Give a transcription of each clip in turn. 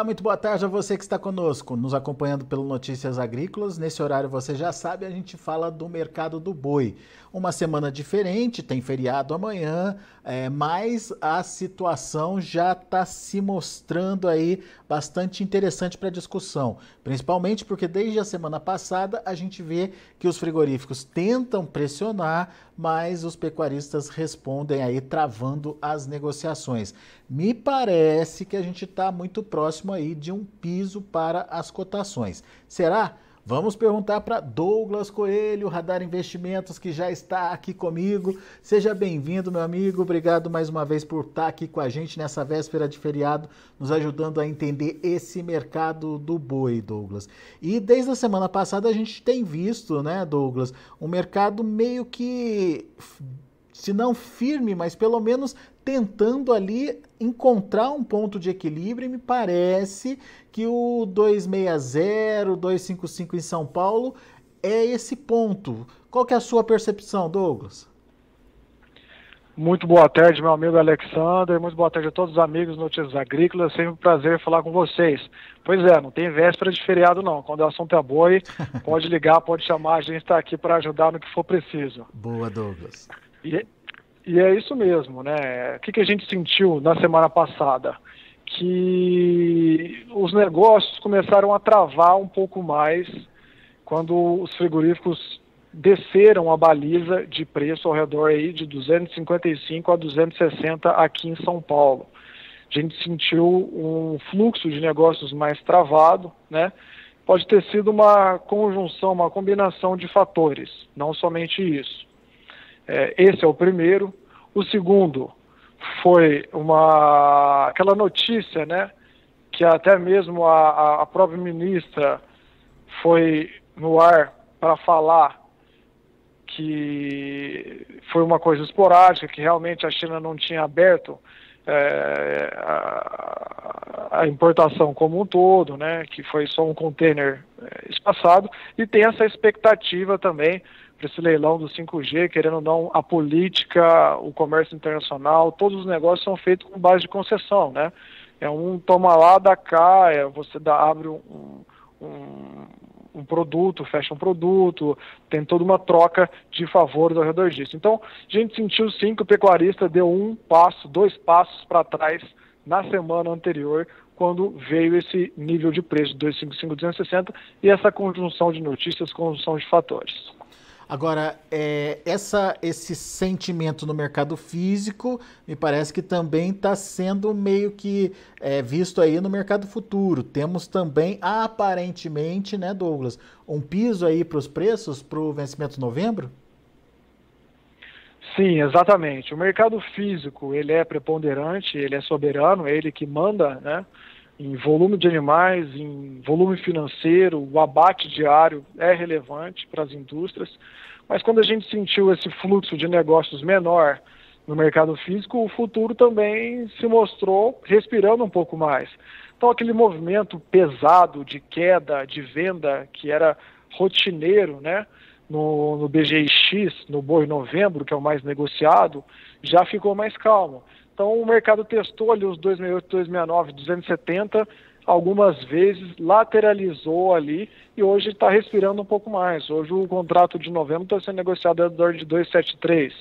Muito boa tarde a você que está conosco, nos acompanhando pelo Notícias Agrícolas. Nesse horário, você já sabe, a gente fala do mercado do boi. Uma semana diferente, tem feriado amanhã, mas a situação já está se mostrando aí bastante interessante para discussão. Principalmente porque desde a semana passada a gente vê que os frigoríficos tentam pressionar, mas os pecuaristas respondem aí travando as negociações. Me parece que a gente está muito próximo aí de um piso para as cotações. Será? Vamos perguntar para Douglas Coelho, Radar Investimentos, que já está aqui comigo. Seja bem-vindo, meu amigo. Obrigado mais uma vez por estar aqui com a gente nessa véspera de feriado, nos ajudando a entender esse mercado do boi, Douglas. E desde a semana passada a gente tem visto, né, Douglas, um mercado meio que, se não firme, mas pelo menos tentando ali encontrar um ponto de equilíbrio, e me parece que o 260, 255 em São Paulo é esse ponto. Qual que é a sua percepção, Douglas? Muito boa tarde, meu amigo Alexander, muito boa tarde a todos os amigos do Notícias Agrícolas, sempre um prazer falar com vocês. Pois é, não tem véspera de feriado não, quando o assunto é boi, pode ligar, pode chamar, a gente está aqui para ajudar no que for preciso. Boa, Douglas. E é isso mesmo, né? O que a gente sentiu na semana passada? Que os negócios começaram a travar um pouco mais quando os frigoríficos desceram a baliza de preço ao redor aí de 255 a 260 aqui em São Paulo. A gente sentiu um fluxo de negócios mais travado, né? Pode ter sido uma conjunção, uma combinação de fatores, não somente isso. Esse é o primeiro. O segundo foi aquela notícia, né, que até mesmo a própria ministra foi no ar para falar que foi uma coisa esporádica, que realmente a China não tinha aberto a importação como um todo, né, que foi só um container espaçado, e tem essa expectativa também para esse leilão do 5G, querendo ou não, a política, o comércio internacional, todos os negócios são feitos com base de concessão, né? É um toma lá, dá cá, você abre um produto, fecha um produto, tem toda uma troca de favores ao redor disso. Então, a gente sentiu sim que o pecuarista deu dois passos para trás na semana anterior, quando veio esse nível de preço de 255, 260 e essa conjunção de notícias, conjunção de fatores. Agora, esse sentimento no mercado físico me parece que também está sendo meio que visto aí no mercado futuro. Temos também, aparentemente, né, Douglas, um piso aí para os preços para o vencimento de novembro? Sim, exatamente. O mercado físico, ele é preponderante, ele é soberano, é ele que manda, né? Em volume de animais, em volume financeiro, o abate diário é relevante para as indústrias, mas quando a gente sentiu esse fluxo de negócios menor no mercado físico, o futuro também se mostrou respirando um pouco mais. Então aquele movimento pesado de queda, de venda, que era rotineiro, né, no BGX, no boi novembro, que é o mais negociado, já ficou mais calmo. Então o mercado testou ali os 268, 269, 270, algumas vezes lateralizou ali e hoje está respirando um pouco mais. Hoje o contrato de novembro está sendo negociado ao redor de 273.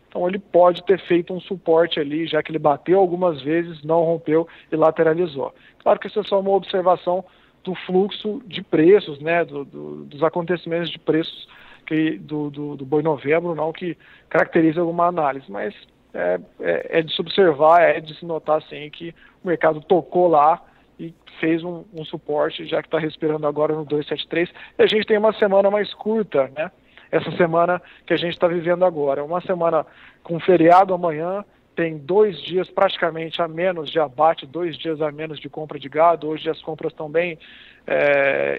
Então ele pode ter feito um suporte ali, já que ele bateu algumas vezes, não rompeu e lateralizou. Claro que isso é só uma observação do fluxo de preços, né, dos acontecimentos de preços do boi novembro, não que caracteriza alguma análise, mas é de se observar, é de se notar sim que o mercado tocou lá e fez um suporte, já que está respirando agora no 273, e a gente tem uma semana mais curta, né? Essa semana que a gente está vivendo agora, uma semana com feriado amanhã, tem 2 dias praticamente a menos de abate, 2 dias a menos de compra de gado. Hoje as compras estão bem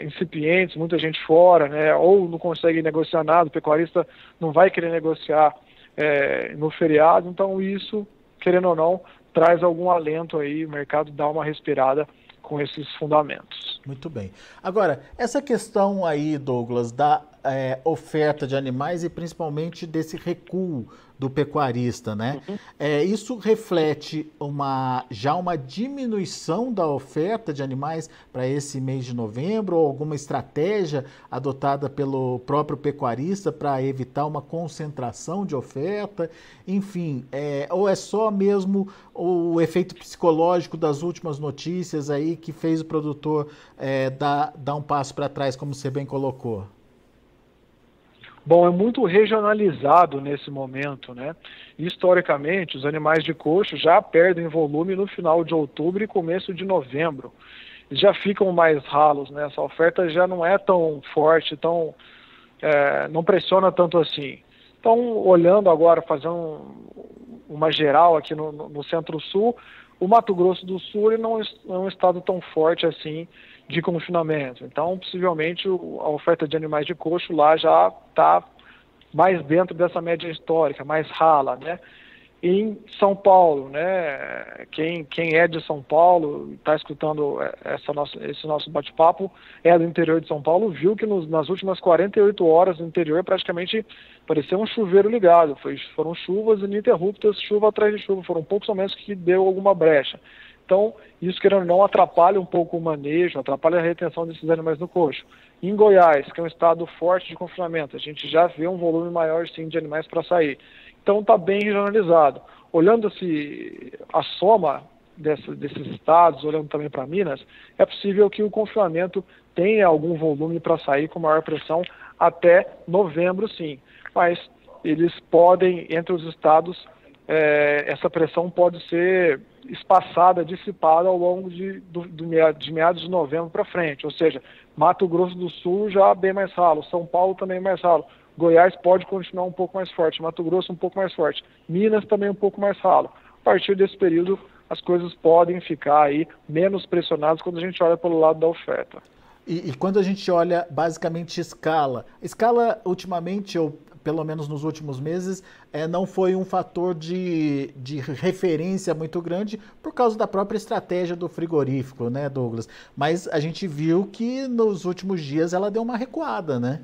incipientes, muita gente fora, né? Ou não consegue negociar nada, o pecuarista não vai querer negociar no feriado, então isso, querendo ou não, traz algum alento aí, o mercado dá uma respirada com esses fundamentos. Muito bem. Agora, essa questão aí, Douglas, da oferta de animais e principalmente desse recuo do pecuarista, né? Isso reflete já uma diminuição da oferta de animais para esse mês de novembro, ou alguma estratégia adotada pelo próprio pecuarista para evitar uma concentração de oferta, enfim, ou é só mesmo o efeito psicológico das últimas notícias aí que fez o produtor dar um passo para trás, como você bem colocou? Bom, é muito regionalizado nesse momento, né? Historicamente, os animais de coxo já perdem volume no final de outubro e começo de novembro. Eles já ficam mais ralos, né? Essa oferta já não é tão forte, não pressiona tanto assim. Então, olhando agora, fazendo uma geral aqui no Centro-Sul, o Mato Grosso do Sul ele não é um estado tão forte assim de confinamento. Então, possivelmente, a oferta de animais de coxo lá já está mais dentro dessa média histórica, mais rala, né? Em São Paulo, né? Quem é de São Paulo, está escutando esse nosso bate-papo, é do interior de São Paulo, viu que nas últimas 48 horas no interior praticamente parecia um chuveiro ligado. Foram chuvas ininterruptas, chuva atrás de chuva, foram poucos momentos que deu alguma brecha. Então, isso, querendo ou não, atrapalha um pouco o manejo, atrapalha a retenção desses animais no coxo. Em Goiás, que é um estado forte de confinamento, a gente já vê um volume maior, sim, de animais para sair. Então, está bem regionalizado. Olhando a soma desses estados, olhando também para Minas, é possível que o confinamento tenha algum volume para sair com maior pressão até novembro, sim. Mas eles podem, entre os estados, essa pressão pode ser espaçada, dissipada ao longo de meados de novembro para frente, ou seja, Mato Grosso do Sul já bem mais ralo, São Paulo também mais ralo, Goiás pode continuar um pouco mais forte, Mato Grosso um pouco mais forte, Minas também um pouco mais ralo. A partir desse período, as coisas podem ficar aí menos pressionadas quando a gente olha pelo lado da oferta. E quando a gente olha basicamente escala ultimamente, ou pelo menos nos últimos meses, não foi um fator de referência muito grande por causa da própria estratégia do frigorífico, né, Douglas? Mas a gente viu que nos últimos dias ela deu uma recuada, né?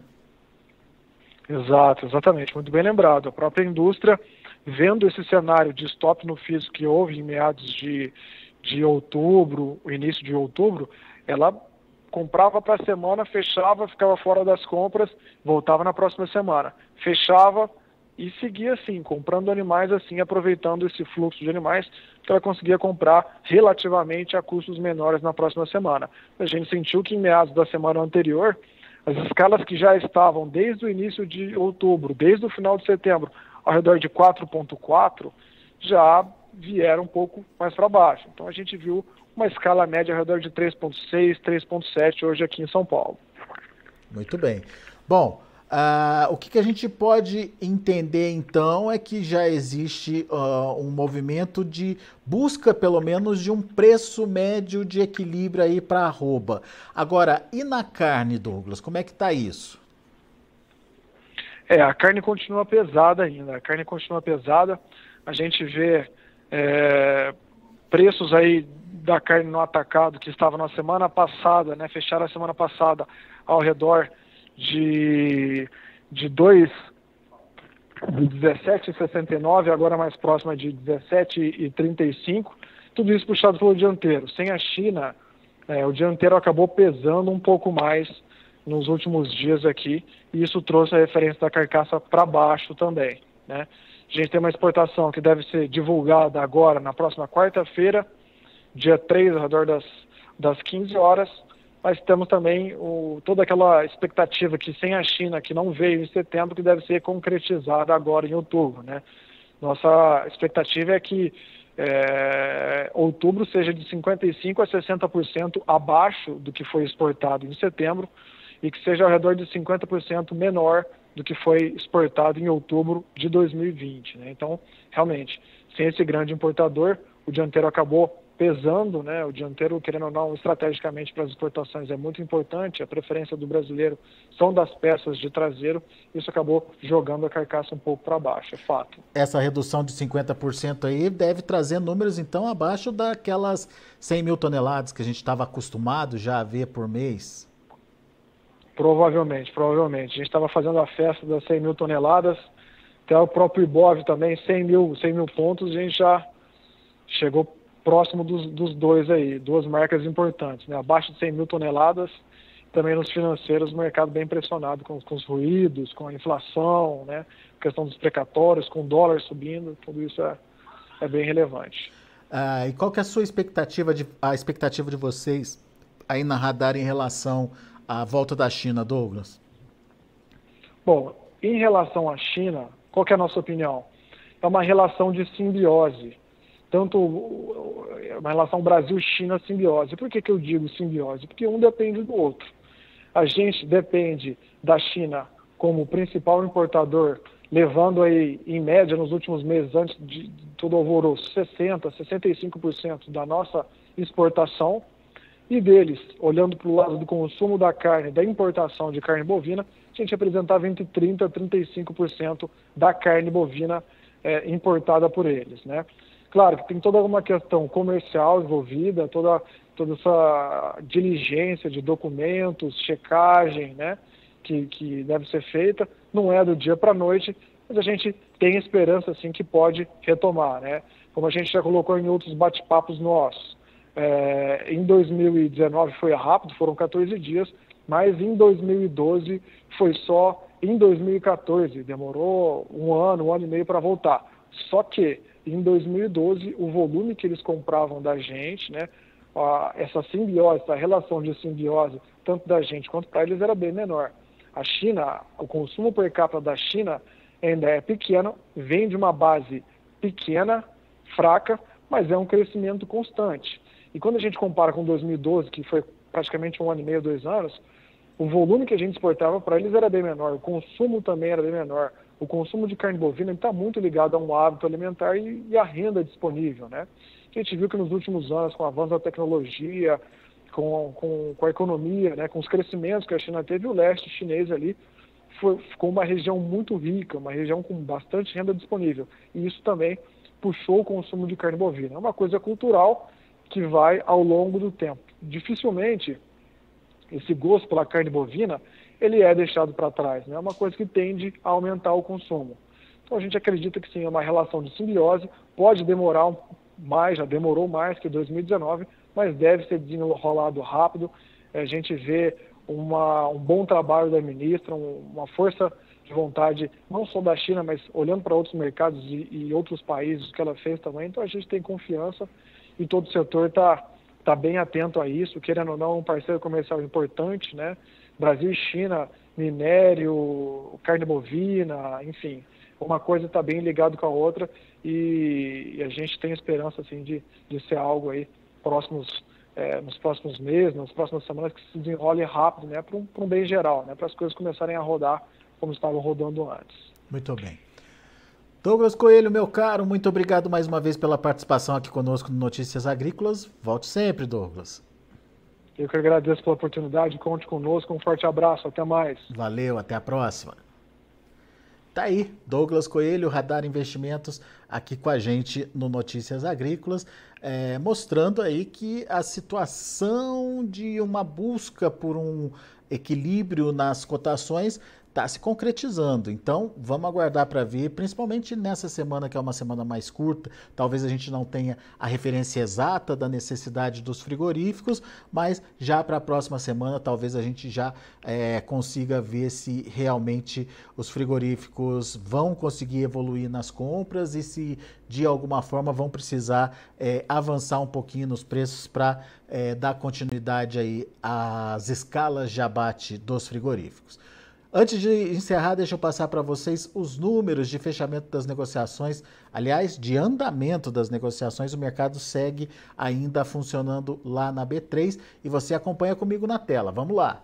Exatamente, muito bem lembrado. A própria indústria, vendo esse cenário de stop no físico que houve em meados de outubro, o início de outubro, ela comprava para a semana, fechava, ficava fora das compras, voltava na próxima semana. Fechava e seguia assim, comprando animais assim, aproveitando esse fluxo de animais que ela conseguia comprar relativamente a custos menores na próxima semana. A gente sentiu que em meados da semana anterior, as escalas que já estavam desde o início de outubro, desde o final de setembro, ao redor de 4,4, já vieram um pouco mais para baixo. Então a gente viu uma escala média ao redor de 3,6, 3,7 hoje aqui em São Paulo. Muito bem. Bom, o que a gente pode entender então é que já existe um movimento de busca, pelo menos, de um preço médio de equilíbrio aí para a arroba. Agora, e na carne, Douglas, como é que está isso? A carne continua pesada ainda, a gente vê preços aí da carne no atacado que estava na semana passada, né, fecharam a semana passada ao redor de 17,69, agora mais próxima de 17,35, tudo isso puxado pelo dianteiro. Sem a China, o dianteiro acabou pesando um pouco mais nos últimos dias aqui, e isso trouxe a referência da carcaça para baixo também, né? A gente tem uma exportação que deve ser divulgada agora, na próxima quarta-feira, dia 3, ao redor das 15 horas, mas temos também toda aquela expectativa que sem a China, que não veio em setembro, que deve ser concretizada agora em outubro, né? Nossa expectativa é que outubro seja de 55% a 60% abaixo do que foi exportado em setembro e que seja ao redor de 50% menor do que foi exportado em outubro de 2020, né? Então, realmente, sem esse grande importador, o dianteiro acabou pesando, né? O dianteiro, querendo ou não, estrategicamente para as exportações é muito importante, a preferência do brasileiro são das peças de traseiro, isso acabou jogando a carcaça um pouco para baixo, é fato. Essa redução de 50% aí deve trazer números, então, abaixo daquelas 100 mil toneladas que a gente estava acostumado já a ver por mês? Provavelmente, provavelmente. A gente estava fazendo a festa das 100 mil toneladas, até o próprio Ibov também, 100 mil pontos, a gente já chegou próximo dos dois aí, duas marcas importantes, né? Abaixo de 100 mil toneladas, também nos financeiros, o mercado bem pressionado com os ruídos, com a inflação, né? Questão dos precatórios, com o dólar subindo, tudo isso é bem relevante. E qual que é a sua expectativa, a expectativa de vocês aí na Radar em relação à volta da China, Douglas? Bom, em relação à China, qual que é a nossa opinião? É uma relação de simbiose, tanto uma relação Brasil-China simbiose. Por que eu digo simbiose? Porque um depende do outro. A gente depende da China como principal importador, levando aí, em média, nos últimos meses, antes de todo o alvoroço, 60%, 65% da nossa exportação, e deles, olhando para o lado do consumo da carne, da importação de carne bovina, a gente representava entre 30% a 35% da carne bovina importada por eles, né? Claro que tem toda uma questão comercial envolvida, toda essa diligência de documentos, checagem, né, que deve ser feita. Não é do dia para a noite, mas a gente tem esperança, assim, que pode retomar, né? Como a gente já colocou em outros bate-papos nossos. Em 2019 foi rápido, foram 14 dias, mas em 2012 foi só em 2014, demorou um ano e meio para voltar. Só que em 2012 o volume que eles compravam da gente, né, essa simbiose, essa relação de simbiose, tanto da gente quanto para eles, era bem menor. A China, o consumo per capita da China ainda é pequeno, vem de uma base pequena, fraca, mas é um crescimento constante. E quando a gente compara com 2012, que foi praticamente um ano e meio, 2 anos, o volume que a gente exportava para eles era bem menor, o consumo também era bem menor. O consumo de carne bovina está muito ligado a um hábito alimentar e à renda disponível, né? A gente viu que nos últimos anos, com o avanço da tecnologia, com a economia, né, com os crescimentos que a China teve, o leste chinês ali ficou uma região muito rica, uma região com bastante renda disponível. E isso também puxou o consumo de carne bovina. É uma coisa cultural que vai ao longo do tempo. Dificilmente esse gosto pela carne bovina ele é deixado para trás, né? É uma coisa que tende a aumentar o consumo. Então a gente acredita que sim, é uma relação de simbiose, pode demorar mais, já demorou mais que 2019, mas deve ser desenrolado rápido. A gente vê um bom trabalho da ministra, uma força de vontade, não só da China, mas olhando para outros mercados e outros países que ela fez também. Então a gente tem confiança e todo o setor está bem atento a isso, querendo ou não, um parceiro comercial importante, né? Brasil e China, minério, carne bovina, enfim, uma coisa está bem ligada com a outra e a gente tem esperança assim, de ser algo aí nos próximos meses, nas próximas semanas, que se desenrole rápido, né, para um bem geral, né, para as coisas começarem a rodar como estavam rodando antes. Muito bem. Douglas Coelho, meu caro, muito obrigado mais uma vez pela participação aqui conosco no Notícias Agrícolas. Volte sempre, Douglas. Eu que agradeço pela oportunidade, conte conosco, um forte abraço, até mais. Valeu, até a próxima. Tá aí, Douglas Coelho, Radar Investimentos, aqui com a gente no Notícias Agrícolas, mostrando aí que a situação de uma busca por um equilíbrio nas cotações está se concretizando. Então, vamos aguardar para ver, principalmente nessa semana, que é uma semana mais curta. Talvez a gente não tenha a referência exata da necessidade dos frigoríficos, mas já para a próxima semana, talvez a gente já consiga ver se realmente os frigoríficos vão conseguir evoluir nas compras e se, de alguma forma, vão precisar avançar um pouquinho nos preços para dar continuidade aí às escalas de abate dos frigoríficos. Antes de encerrar, deixa eu passar para vocês os números de fechamento das negociações, aliás, de andamento das negociações. O mercado segue ainda funcionando lá na B3 e você acompanha comigo na tela. Vamos lá.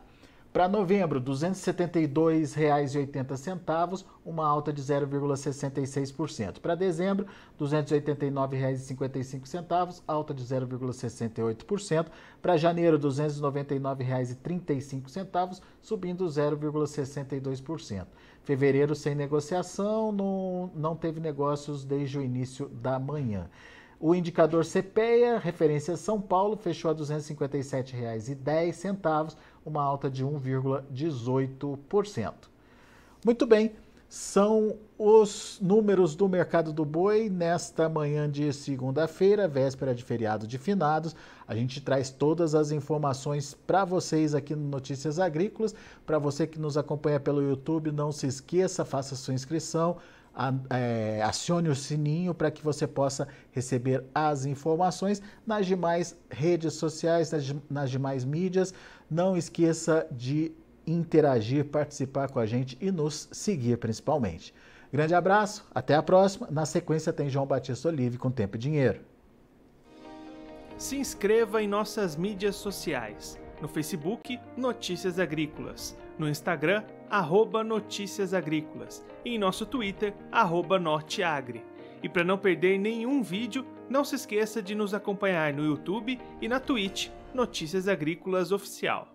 Para novembro, R$ 272,80, uma alta de 0,66%. Para dezembro, R$ 289,55, alta de 0,68%. Para janeiro, R$ 299,35, subindo 0,62%. Fevereiro, sem negociação, não teve negócios desde o início da manhã. O indicador CPEA, referência São Paulo, fechou a R$ 257,10, uma alta de 1,18%. Muito bem, são os números do mercado do boi nesta manhã de segunda-feira, véspera de feriado de finados. A gente traz todas as informações para vocês aqui no Notícias Agrícolas. Para você que nos acompanha pelo YouTube, não se esqueça, faça sua inscrição, acione o sininho para que você possa receber as informações nas demais redes sociais, nas demais mídias. Não esqueça de interagir, participar com a gente e nos seguir principalmente. Grande abraço, até a próxima. Na sequência tem João Batista Olive com Tempo e Dinheiro. Se inscreva em nossas mídias sociais. No Facebook, Notícias Agrícolas. No Instagram, @Notícias Agrícolas. E em nosso Twitter, @Norteagri. E para não perder nenhum vídeo, não se esqueça de nos acompanhar no YouTube e na Twitch, Notícias Agrícolas Oficial.